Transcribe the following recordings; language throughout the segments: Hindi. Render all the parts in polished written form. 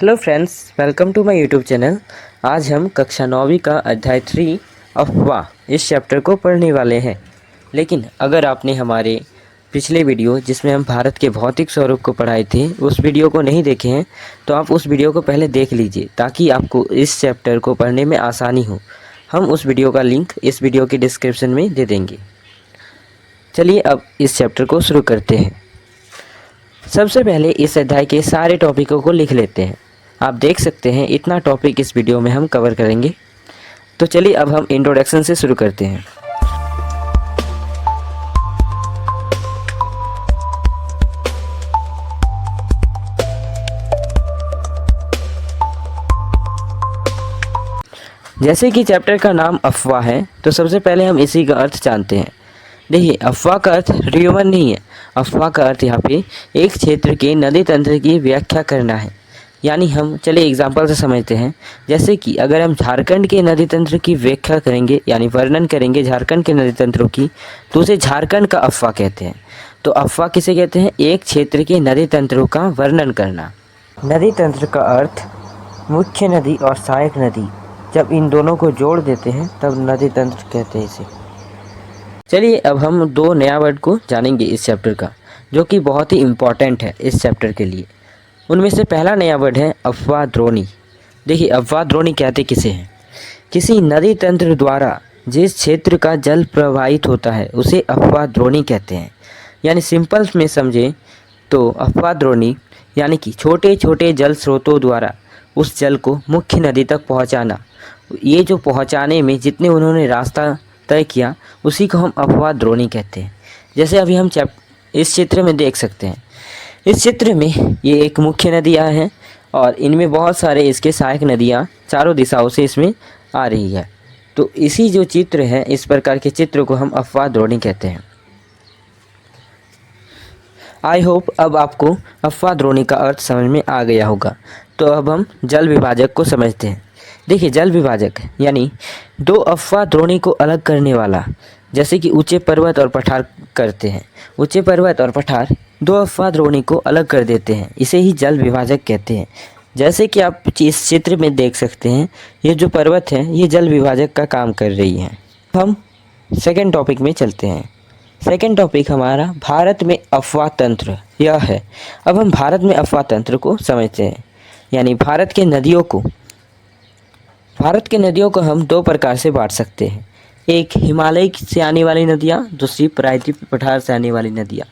Hello friends, welcome to my YouTube channel. आज हम कक्षा 9वीं का अध्याय 3 अफवाह इस चैप्टर को पढ़ने वाले हैं। लेकिन अगर आपने हमारे पिछले वीडियो जिसमें हम भारत के भौतिक स्वरूप को पढ़ाए थे उस वीडियो को नहीं देखे हैं तो आप उस वीडियो को पहले देख लीजिए ताकि आपको इस चैप्टर को पढ़ने में आसानी हो। हम उस वीडियो का लिंक इस वीडियो के डिस्क्रिप्शन में दे देंगे। चलिए अब इस चैप्टर को शुरू करते हैं। सबसे पहले इस अध्याय के सारे टॉपिकों को लिख लेते हैं। आप देख सकते हैं इतना टॉपिक इस वीडियो में हम कवर करेंगे। तो चलिए अब हम इंट्रोडक्शन से शुरू करते हैं। जैसे कि चैप्टर का नाम अफवाह है तो सबसे पहले हम इसी का अर्थ जानते हैं। देखिए, अफवाह का अर्थ र्यूमर नहीं है। अफवाह का अर्थ यहाँ पे एक क्षेत्र के नदी तंत्र की व्याख्या करना है। यानी हम चलिए एग्जाम्पल से समझते हैं। जैसे कि अगर हम झारखंड के नदी तंत्र की व्याख्या करेंगे यानी वर्णन करेंगे झारखंड के नदी तंत्रों की, तो उसे झारखंड का अफवाह कहते हैं। तो अफवाह किसे कहते हैं? एक क्षेत्र के नदी तंत्रों का वर्णन करना। नदी तंत्र का अर्थ मुख्य नदी और सहायक नदी, जब इन दोनों को जोड़ देते हैं तब नदी तंत्र कहते हैं इसे। चलिए अब हम दो नया वर्ड को जानेंगे इस चैप्टर का, जो कि बहुत ही इम्पॉर्टेंट है इस चैप्टर के लिए। उनमें से पहला नया वर्ड है अफवाह द्रोणी। देखिए, अफवाह द्रोणी कहते किसे हैं? किसी नदी तंत्र द्वारा जिस क्षेत्र का जल प्रवाहित होता है उसे अफवाह द्रोणी कहते हैं। यानी सिंपल में समझें तो अफवाह द्रोणी यानी कि छोटे छोटे जल स्रोतों द्वारा उस जल को मुख्य नदी तक पहुंचाना। ये जो पहुंचाने में जितने उन्होंने रास्ता तय किया उसी को हम अफवाह द्रोणी कहते हैं। जैसे अभी हम इस चित्र में देख सकते हैं। इस चित्र में ये एक मुख्य नदियाँ हैं और इनमें बहुत सारे इसके सहायक नदियाँ चारों दिशाओं से इसमें आ रही है। तो इसी जो चित्र है, इस प्रकार के चित्र को हम अफवाह द्रोणी कहते हैं। आई होप अब आपको अफवाह द्रोणी का अर्थ समझ में आ गया होगा। तो अब हम जल विभाजक को समझते हैं। देखिए, जल विभाजक यानी दो अफवाह द्रोणी को अलग करने वाला। जैसे कि ऊंचे पर्वत और पठार करते हैं, ऊंचे पर्वत और पठार दो अफवाह द्रोणी को अलग कर देते हैं, इसे ही जल विभाजक कहते हैं। जैसे कि आप इस चित्र में देख सकते हैं, ये जो पर्वत है ये जल विभाजक का काम कर रही हैं। हम सेकेंड टॉपिक में चलते हैं। सेकेंड टॉपिक हमारा भारत में अफवाह तंत्र यह है। अब हम भारत में अफवाह तंत्र को समझते हैं। यानी भारत के नदियों को हम दो प्रकार से बांट सकते हैं। एक हिमालय से आने वाली नदियाँ, दूसरी प्रायद्वीप पठार से आने वाली नदियाँ।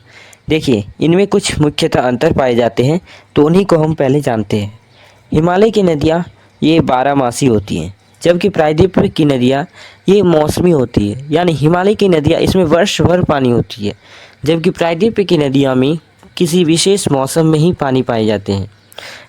देखिए, इनमें कुछ मुख्यतः अंतर पाए जाते हैं, तो उन्हीं को हम पहले जानते हैं। हिमालय की नदियाँ ये 12 मासी होती हैं, जबकि प्रायद्वीप की नदियाँ ये मौसमी होती है। यानी हिमालय की नदियाँ इसमें वर्ष भर पानी होती है, जबकि प्रायद्वीप की नदियाँ में किसी विशेष मौसम में ही पानी पाए जाते हैं।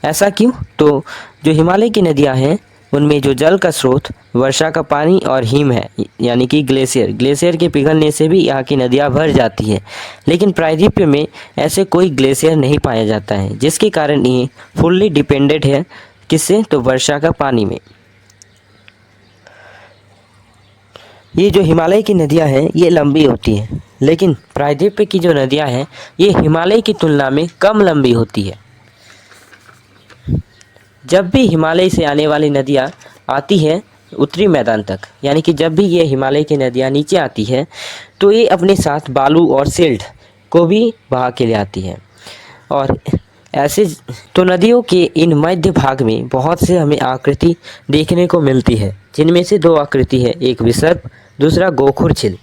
ऐसा क्यों? तो जो हिमालय की नदियाँ हैं उनमें जो जल का स्रोत वर्षा का पानी और हिम है, यानी कि ग्लेशियर के पिघलने से भी यहाँ की नदियाँ भर जाती है। लेकिन प्रायद्वीप में ऐसे कोई ग्लेशियर नहीं पाया जाता है, जिसके कारण ये फुल्ली डिपेंडेंट है किससे? तो वर्षा का पानी में। ये जो हिमालय की नदियाँ हैं ये लंबी होती हैं, लेकिन प्रायद्वीप की जो नदियाँ हैं ये हिमालय की तुलना में कम लंबी होती है। जब भी हिमालय से आने वाली नदियाँ आती हैं उत्तरी मैदान तक, यानी कि जब भी ये हिमालय की नदियाँ नीचे आती है तो ये अपने साथ बालू और सिल्ट को भी बहा के ले आती हैं। और ऐसे तो नदियों के इन मध्य भाग में बहुत से हमें आकृति देखने को मिलती है, जिनमें से दो आकृति है, एक विसर्प, दूसरा गोखुर झील।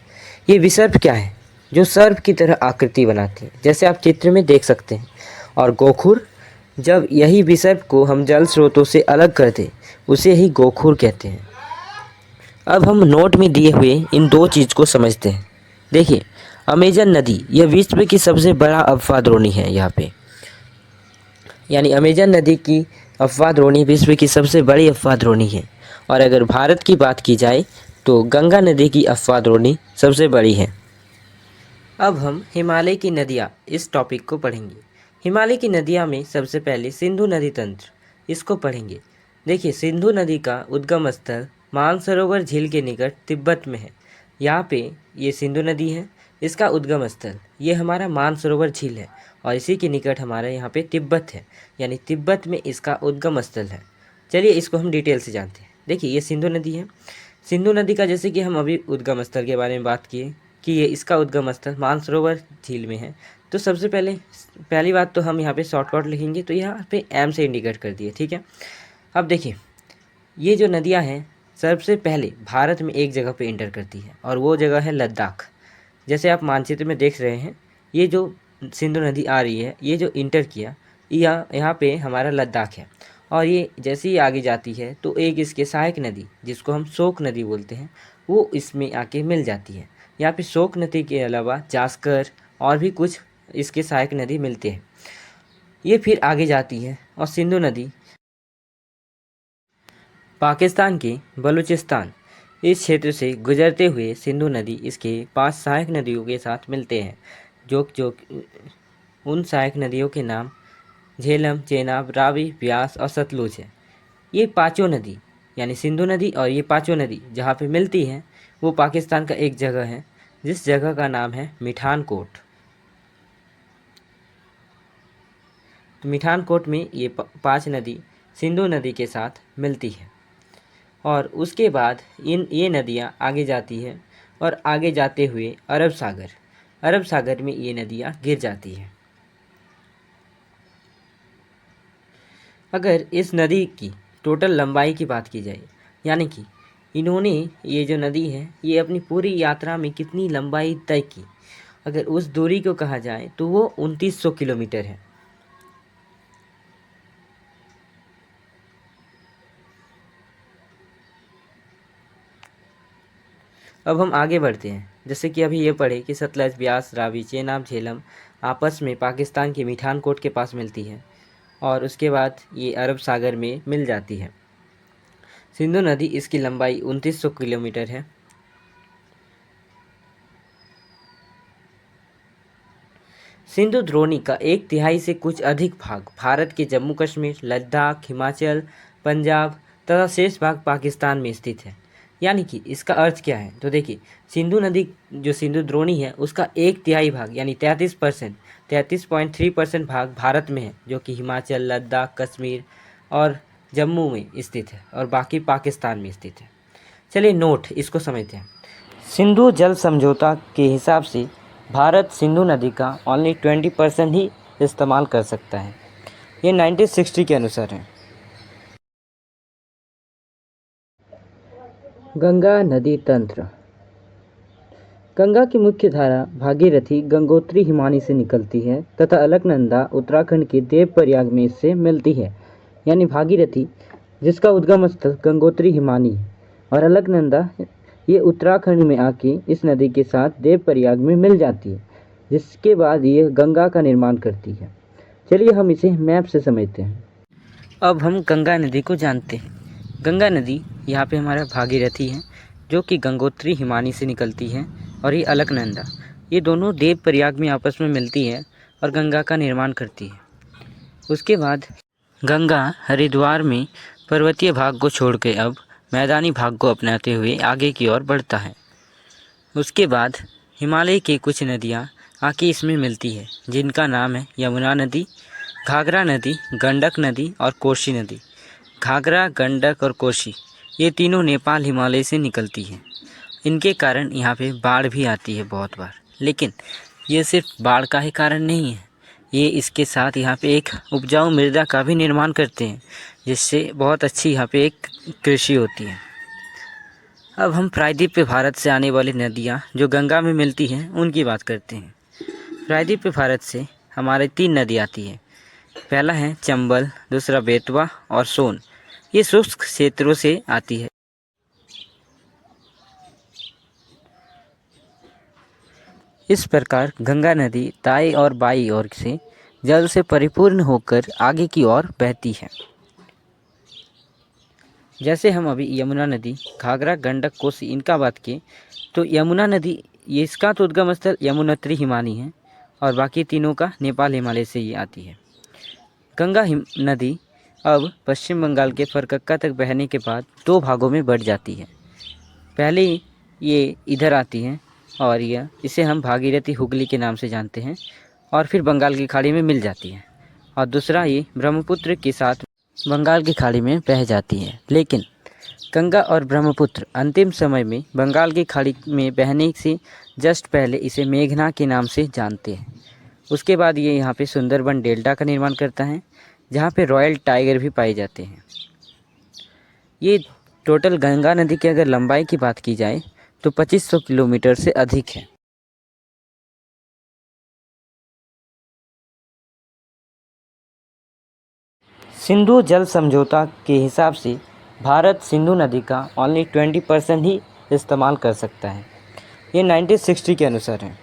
ये विसर्प क्या है? जो सर्प की तरह आकृति बनाती है, जैसे आप चित्र में देख सकते हैं। और गोखुर, जब यही विसर्प को हम जल स्रोतों से अलग करते उसे ही गोखुर कहते हैं। अब हम नोट में दिए हुए इन दो चीज़ को समझते हैं। देखिए, अमेजन नदी यह विश्व की सबसे बड़ा अफवाह द्रोणी है यहाँ पे। यानी अमेजन नदी की अफवाह द्रोणी विश्व की सबसे बड़ी अफवाह द्रोणी है। और अगर भारत की बात की जाए तो गंगा नदी की अफवाह द्रोणी सबसे बड़ी है। अब हम हिमालय की नदियाँ इस टॉपिक को पढ़ेंगे। हिमालय की नदियाँ में सबसे पहले सिंधु नदी तंत्र, इसको पढ़ेंगे। देखिए, सिंधु नदी का उद्गम स्थल मानसरोवर झील के निकट तिब्बत में है। यहाँ पे ये सिंधु नदी है, इसका उद्गम स्थल ये हमारा मानसरोवर झील है। और इसी के निकट हमारे यहाँ पे तिब्बत है, यानी तिब्बत में इसका उद्गम स्थल है। चलिए इसको हम डिटेल से जानते हैं। देखिए ये सिंधु नदी है। सिंधु नदी का जैसे कि हम अभी उद्गम स्थल के बारे में बात किए कि ये इसका उद्गम स्थल मानसरोवर झील में है। तो सबसे पहली बात तो हम यहाँ पे शॉर्टकट लिखेंगे, तो यहाँ पे एम से इंडिकेट कर दिए, ठीक है। अब देखिए ये जो नदियाँ हैं सबसे पहले भारत में एक जगह पे इंटर करती है और वो जगह है लद्दाख। जैसे आप मानचित्र में देख रहे हैं, ये जो सिंधु नदी आ रही है, ये जो इंटर किया यहाँ पे हमारा लद्दाख है। और ये जैसे ही आगे जाती है तो एक इसके सहायक नदी जिसको हम शोक नदी बोलते हैं वो इसमें आके मिल जाती है। यहाँ पे शोक नदी के अलावा जास्कर और भी कुछ इसके सहायक नदी मिलते हैं। ये फिर आगे जाती है और सिंधु नदी पाकिस्तान के बलूचिस्तान इस क्षेत्र से गुजरते हुए सिंधु नदी इसके 5 सहायक नदियों के साथ मिलते हैं, जो उन सहायक नदियों के नाम झेलम, चेनाब, रावी, ब्यास और सतलुज है। ये पांचों नदी यानी सिंधु नदी और ये पांचों नदी जहाँ पे मिलती हैं वो पाकिस्तान का एक जगह है जिस जगह का नाम है मिठान कोट। तो मिठान कोट में ये 5 नदी सिंधु नदी के साथ मिलती है और उसके बाद ये नदियाँ आगे जाती है और आगे जाते हुए अरब सागर में ये नदियाँ गिर जाती हैं। अगर इस नदी की टोटल लंबाई की बात की जाए, यानी कि इन्होंने ये जो नदी है ये अपनी पूरी यात्रा में कितनी लंबाई तय की, अगर उस दूरी को कहा जाए तो वो 2900 किलोमीटर है। अब हम आगे बढ़ते हैं। जैसे कि अभी ये पढ़े कि सतलज, ब्यास, रावी, चेनाब, झेलम आपस में पाकिस्तान के मिठान कोट के पास मिलती है और उसके बाद ये अरब सागर में मिल जाती है। सिंधु नदी इसकी लंबाई 2900 किलोमीटर है। सिंधु द्रोणी का 1/3 से कुछ अधिक भाग भारत के जम्मू कश्मीर, लद्दाख, हिमाचल, पंजाब तथा शेष भाग पाकिस्तान में स्थित है। यानी कि इसका अर्थ क्या है, तो देखिए सिंधु नदी जो सिंधु द्रोणी है उसका 1/3 भाग यानी 33.3% भाग भारत में है, जो कि हिमाचल, लद्दाख, कश्मीर और जम्मू में स्थित है और बाकी पाकिस्तान में स्थित है। चलिए नोट इसको समझते हैं। सिंधु जल समझौता के हिसाब से भारत सिंधु नदी का ओनली 20% ही इस्तेमाल कर सकता है। ये 1960 के अनुसार है। गंगा नदी तंत्र। गंगा की मुख्य धारा भागीरथी गंगोत्री हिमानी से निकलती है तथा अलकनंदा उत्तराखंड के देवप्रयाग में इससे मिलती है। यानी भागीरथी जिसका उद्गम स्थल गंगोत्री हिमानी है और अलकनंदा ये उत्तराखंड में आके इस नदी के साथ देवप्रयाग में मिल जाती है, जिसके बाद ये गंगा का निर्माण करती है। चलिए हम इसे मैप से समझते हैं। अब हम गंगा नदी को जानते हैं। गंगा नदी यहाँ पे हमारा भागीरथी है जो कि गंगोत्री हिमानी से निकलती है और ये अलकनंदा, ये दोनों देवप्रयाग में आपस में मिलती है और गंगा का निर्माण करती है। उसके बाद गंगा हरिद्वार में पर्वतीय भाग को छोड़ के अब मैदानी भाग को अपनाते हुए आगे की ओर बढ़ता है। उसके बाद हिमालय की कुछ नदियाँ आके इसमें मिलती है जिनका नाम है यमुना नदी, घाघरा नदी, गंडक नदी और कोसी नदी। घाघरा, गंडक और कोसी ये तीनों नेपाल हिमालय से निकलती हैं। इनके कारण यहाँ पे बाढ़ भी आती है बहुत बार, लेकिन ये सिर्फ बाढ़ का ही कारण नहीं है, ये इसके साथ यहाँ पे एक उपजाऊ मृदा का भी निर्माण करते हैं जिससे बहुत अच्छी यहाँ पे एक कृषि होती है। अब हम प्रायद्वीपीय भारत से आने वाली नदियाँ जो गंगा में मिलती हैं उनकी बात करते हैं। प्रायद्वीपीय भारत से हमारे 3 नदी आती है। पहला है चंबल, दूसरा बेतवा और सोन। ये शुष्क क्षेत्रों से आती है। इस प्रकार गंगा नदी दाएं और बाईं ओर से जल से परिपूर्ण होकर आगे की ओर बहती है। जैसे हम अभी यमुना नदी, घाघरा, गंडक, कोसी इनका बात किए तो यमुना नदी ये इसका तो उद्गम स्थल यमुनोत्री हिमानी है और बाकी तीनों का नेपाल हिमालय से ये आती है। गंगा नदी अब पश्चिम बंगाल के फरक्का तक बहने के बाद 2 भागों में बढ़ जाती है। पहले ये इधर आती है और यह इसे हम भागीरथी हुगली के नाम से जानते हैं और फिर बंगाल की खाड़ी में मिल जाती है, और दूसरा ये ब्रह्मपुत्र के साथ बंगाल की खाड़ी में बह जाती है। लेकिन गंगा और ब्रह्मपुत्र अंतिम समय में बंगाल की खाड़ी में बहने से जस्ट पहले इसे मेघना के नाम से जानते हैं। उसके बाद ये यहाँ पे सुंदरबन डेल्टा का निर्माण करता है, जहाँ पे रॉयल टाइगर भी पाए जाते हैं। ये टोटल गंगा नदी की अगर लंबाई की बात की जाए तो 2500 किलोमीटर से अधिक है। सिंधु जल समझौता के हिसाब से भारत सिंधु नदी का ओनली 20% ही इस्तेमाल कर सकता है। ये 1960 के अनुसार है।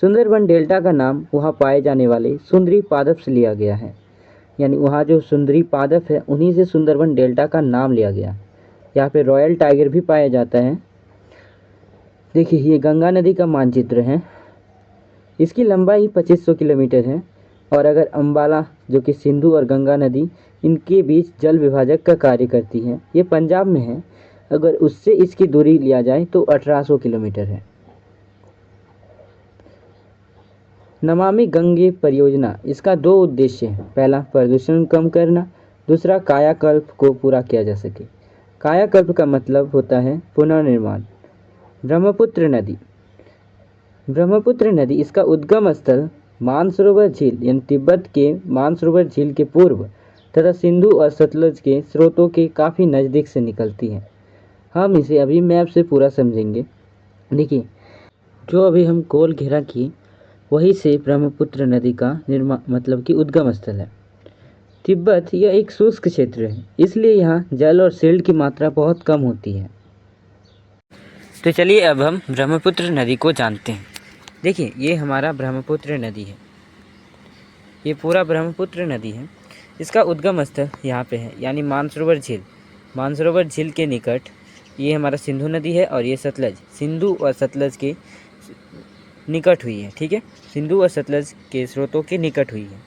सुंदरबन डेल्टा का नाम वहाँ पाए जाने वाले सुंदरी पादप से लिया गया है, यानी वहाँ जो सुंदरी पादप है उन्हीं से सुंदरबन डेल्टा का नाम लिया गया। यहाँ पे रॉयल टाइगर भी पाया जाता है। देखिए ये गंगा नदी का मानचित्र है। इसकी लंबाई 2500 किलोमीटर है, और अगर अम्बाला जो कि सिंधु और गंगा नदी इनके बीच जल विभाजक का कार्य करती है, ये पंजाब में है। अगर उससे इसकी दूरी लिया जाए तो 1800 किलोमीटर है। नमामि गंगे परियोजना, इसका दो उद्देश्य है। पहला, प्रदूषण कम करना। दूसरा, कायाकल्प को पूरा किया जा सके। कायाकल्प का मतलब होता है पुनर्निर्माण। ब्रह्मपुत्र नदी, ब्रह्मपुत्र नदी इसका उद्गम स्थल मानसरोवर झील यानी तिब्बत के मानसरोवर झील के पूर्व तथा सिंधु और सतलज के स्रोतों के काफ़ी नज़दीक से निकलती है। हम इसे अभी मैप से पूरा समझेंगे। देखिए जो अभी हम गोल घेरा किए वहीं से ब्रह्मपुत्र नदी का निर्माण मतलब कि उद्गम स्थल है। तिब्बत यह एक शुष्क क्षेत्र है, इसलिए यहाँ जल और सिल्ट की मात्रा बहुत कम होती है। तो चलिए अब हम ब्रह्मपुत्र नदी को जानते हैं। देखिए ये हमारा ब्रह्मपुत्र नदी है, ये पूरा ब्रह्मपुत्र नदी है। इसका उद्गम स्थल यहाँ पे है, यानी मानसरोवर झील। मानसरोवर झील के निकट ये हमारा सिंधु नदी है, और ये सतलज, सिंधु और सतलज के निकट हुई है। ठीक है, सिंधु और सतलज के स्रोतों के निकट हुई है।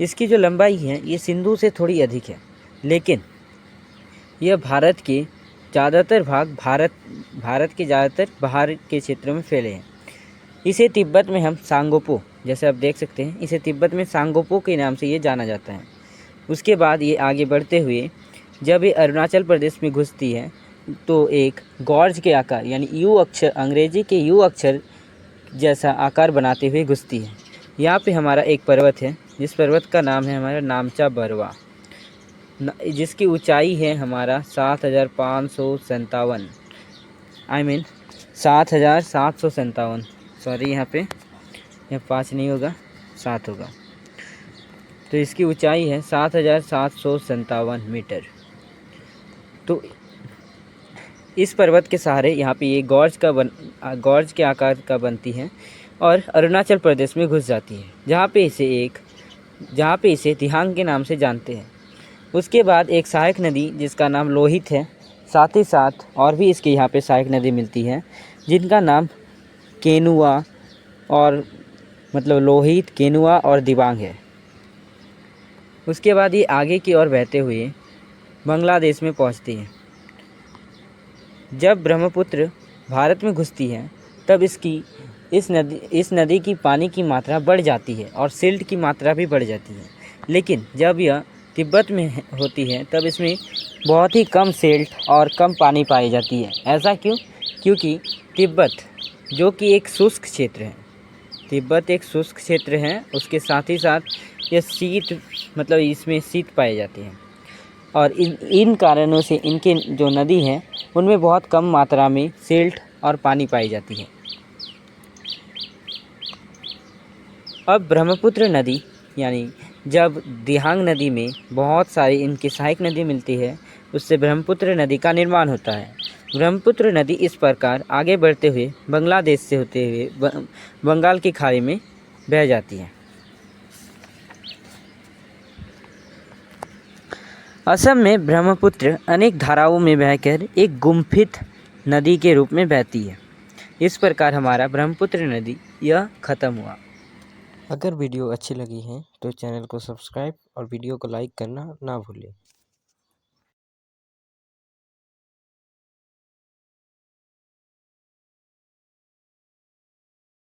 इसकी जो लंबाई है ये सिंधु से थोड़ी अधिक है, लेकिन यह भारत के ज़्यादातर भाग भारत के ज़्यादातर बाहर के क्षेत्रों में फैले हैं। इसे तिब्बत में हम सांगोपो, जैसे आप देख सकते हैं, इसे तिब्बत में सांगोपो के नाम से ये जाना जाता है। उसके बाद ये आगे बढ़ते हुए जब ये अरुणाचल प्रदेश में घुसती है तो एक गॉर्ज के आकार यानी यू अक्षर, अंग्रेजी के यू अक्षर जैसा आकार बनाते हुए घुसती है। यहाँ पे हमारा एक पर्वत है, जिस पर्वत का नाम है हमारा नामचा बरवा, जिसकी ऊंचाई है हमारा 7557, 7757। सॉरी यहाँ पे 5 नहीं होगा, 7 होगा। तो इसकी ऊंचाई है 7757 मीटर। तो इस पर्वत के सहारे यहाँ पे ये गॉर्ज के आकार का बनती है और अरुणाचल प्रदेश में घुस जाती है, जहाँ पे इसे दिहांग के नाम से जानते हैं। उसके बाद एक सहायक नदी जिसका नाम लोहित है, साथ ही साथ और भी इसके यहाँ पे सहायक नदी मिलती है जिनका नाम केनुआ और मतलब लोहित, केनुआ और दिबांग है। उसके बाद ये आगे की ओर बहते हुए बांग्लादेश में पहुँचती है। जब ब्रह्मपुत्र भारत में घुसती है तब इस नदी की पानी की मात्रा बढ़ जाती है और सिल्ट की मात्रा भी बढ़ जाती है। लेकिन जब यह तिब्बत में होती है तब इसमें बहुत ही कम सिल्ट और कम पानी पाई जाती है। ऐसा क्यों? क्योंकि तिब्बत जो कि एक शुष्क क्षेत्र है, तिब्बत एक शुष्क क्षेत्र है, उसके साथ ही साथ यह शीत मतलब इसमें शीत पाई जाती है, और इन कारणों से इनके जो नदी हैं उनमें बहुत कम मात्रा में सिल्ट और पानी पाई जाती है। अब ब्रह्मपुत्र नदी यानी जब दिहांग नदी में बहुत सारी इनकी सहायक नदी मिलती है, उससे ब्रह्मपुत्र नदी का निर्माण होता है। ब्रह्मपुत्र नदी इस प्रकार आगे बढ़ते हुए बांग्लादेश से होते हुए बंगाल की खाड़ी में बह जाती है। असम में ब्रह्मपुत्र अनेक धाराओं में बहकर एक गुम्फित नदी के रूप में बहती है। इस प्रकार हमारा ब्रह्मपुत्र नदी यह ख़त्म हुआ। अगर वीडियो अच्छी लगी है तो चैनल को सब्सक्राइब और वीडियो को लाइक करना ना भूलें।